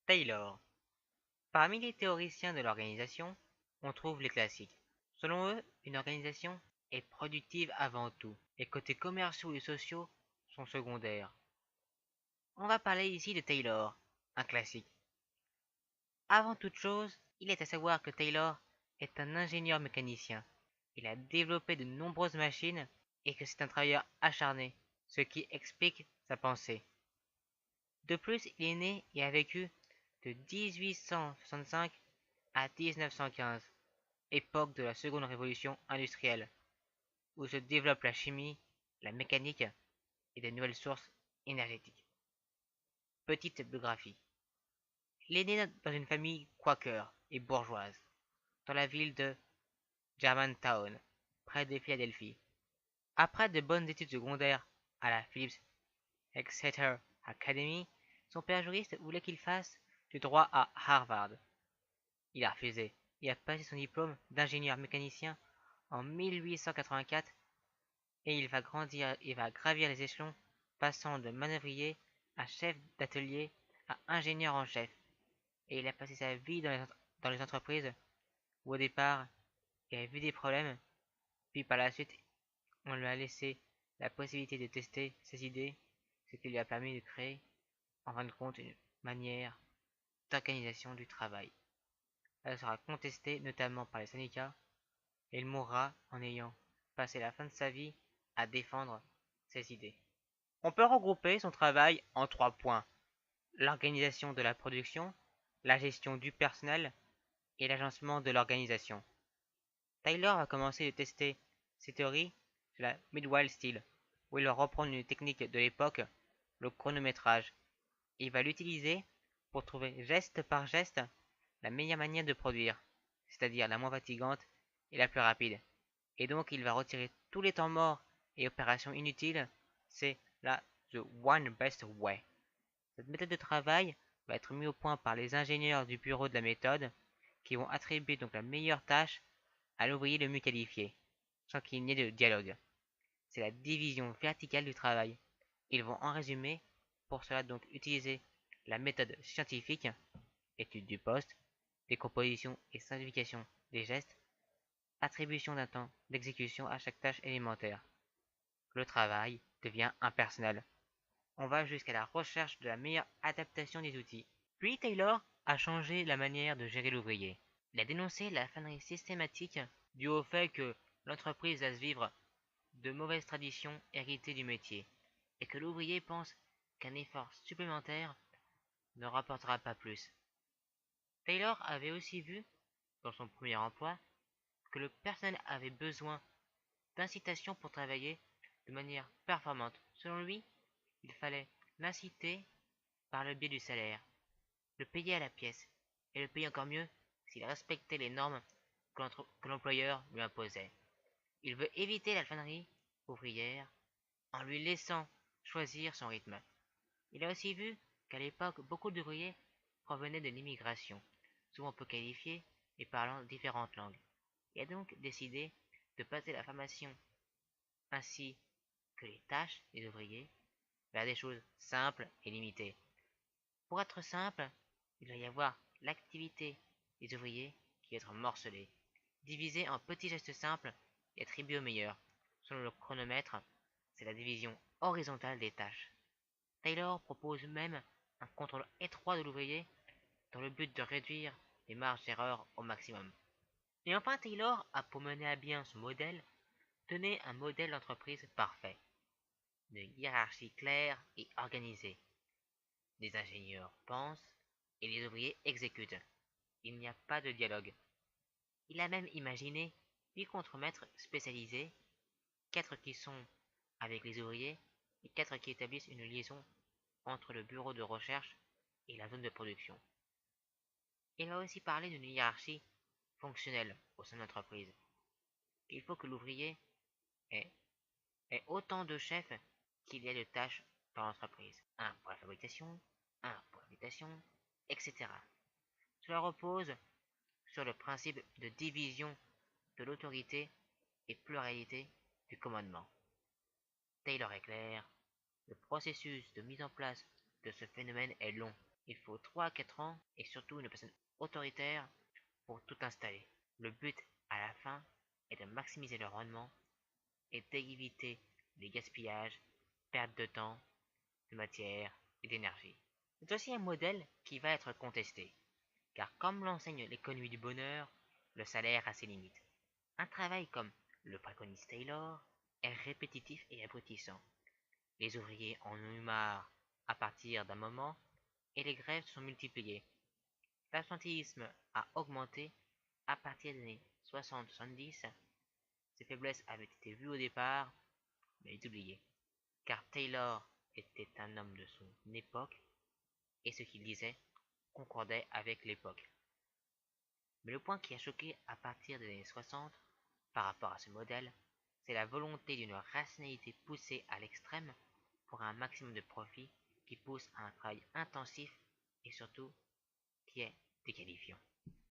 Taylor. Parmi les théoriciens de l'organisation, on trouve les classiques. Selon eux, une organisation est productive avant tout. Les côtés commerciaux et sociaux sont secondaires. On va parler ici de Taylor, un classique. Avant toute chose, il est à savoir que Taylor est un ingénieur mécanicien. Il a développé de nombreuses machines et que c'est un travailleur acharné, ce qui explique sa pensée. De plus, il est né et a vécu de 1865 à 1915, époque de la seconde révolution industrielle, où se développe la chimie, la mécanique et de nouvelles sources énergétiques. Petite biographie. Il est né dans une famille quaker et bourgeoise, dans la ville de Germantown, près de Philadelphie. Après de bonnes études secondaires à la Phillips Exeter Academy, son père juriste voulait qu'il fasse du droit à Harvard. Il a refusé et a passé son diplôme d'ingénieur mécanicien en 1884 et il va grandir et va gravir les échelons, passant de manœuvrier à chef d'atelier à ingénieur en chef. Et il a passé sa vie dans les entreprises où au départ il a vu des problèmes, puis par la suite on lui a laissé la possibilité de tester ses idées, ce qui lui a permis de créer en fin de compte une manière d'organisation du travail. Elle sera contestée notamment par les syndicats et il mourra en ayant passé la fin de sa vie à défendre ses idées. On peut regrouper son travail en 3 points: l'organisation de la production, la gestion du personnel et l'agencement de l'organisation. Taylor va commencer de tester ses théories sur la Midwell Steel, où il va reprendre une technique de l'époque, le chronométrage, et il va l'utiliser pour trouver geste par geste la meilleure manière de produire, c'est-à-dire la moins fatigante et la plus rapide. Et donc il va retirer tous les temps morts et opérations inutiles, c'est la The One Best Way. Cette méthode de travail va être mise au point par les ingénieurs du bureau de la méthode, qui vont attribuer donc la meilleure tâche à l'ouvrier le mieux qualifié, sans qu'il n'y ait de dialogue. C'est la division verticale du travail. Ils vont en résumer, pour cela donc utiliser la méthode scientifique, étude du poste, décomposition et simplification des gestes, attribution d'un temps d'exécution à chaque tâche élémentaire. Le travail devient impersonnel. On va jusqu'à la recherche de la meilleure adaptation des outils. Puis Taylor a changé la manière de gérer l'ouvrier. Il a dénoncé la fanerie systématique due au fait que l'entreprise laisse vivre de mauvaises traditions héritées du métier, et que l'ouvrier pense qu'un effort supplémentaire ne rapportera pas plus. Taylor avait aussi vu, dans son premier emploi, que le personnel avait besoin d'incitation pour travailler de manière performante. Selon lui, il fallait l'inciter par le biais du salaire, le payer à la pièce, et le payer encore mieux s'il respectait les normes que l'employeur lui imposait. Il veut éviter la fanerie ouvrière en lui laissant choisir son rythme. Il a aussi vu qu'à l'époque, beaucoup d'ouvriers provenaient de l'immigration, souvent peu qualifiés et parlant différentes langues. Il a donc décidé de passer la formation ainsi que les tâches des ouvriers vers des choses simples et limitées. Pour être simple, il va y avoir l'activité des ouvriers qui va être morcelée, divisée en petits gestes simples et attribués aux meilleurs. Selon le chronomètre, c'est la division horizontale des tâches. Taylor propose même un contrôle étroit de l'ouvrier dans le but de réduire les marges d'erreur au maximum. Et enfin, Taylor a, pour mener à bien son modèle, donné un modèle d'entreprise parfait, de hiérarchie claire et organisée. Les ingénieurs pensent et les ouvriers exécutent. Il n'y a pas de dialogue. Il a même imaginé 8 contremaîtres spécialisés, 4 qui sont avec les ouvriers et 4 qui établissent une liaison entre le bureau de recherche et la zone de production. Il va aussi parler d'une hiérarchie fonctionnelle au sein de l'entreprise. Il faut que l'ouvrier ait, autant de chefs qu'il y a de tâches dans l'entreprise. Un pour la fabrication, un pour l'habitation, etc. Cela repose sur le principe de division de l'autorité et pluralité du commandement. Taylor est clair, le processus de mise en place de ce phénomène est long. Il faut 3 à 4 ans et surtout une personne autoritaire pour tout installer. Le but à la fin est de maximiser le rendement et d'éviter les gaspillages, perte de temps, de matière et d'énergie. C'est aussi un modèle qui va être contesté, car comme l'enseigne l'économie du bonheur, le salaire a ses limites. Un travail comme le préconise Taylor est répétitif et abrutissant. Les ouvriers en ont eu marre à partir d'un moment et les grèves se sont multipliées. L'absentéisme a augmenté à partir des années 60-70. Ces faiblesses avaient été vues au départ, mais oubliées, car Taylor était un homme de son époque et ce qu'il disait concordait avec l'époque. Mais le point qui a choqué à partir des années 60 par rapport à ce modèle, c'est la volonté d'une rationalité poussée à l'extrême pour un maximum de profit qui pousse à un travail intensif et surtout qui est déqualifiant.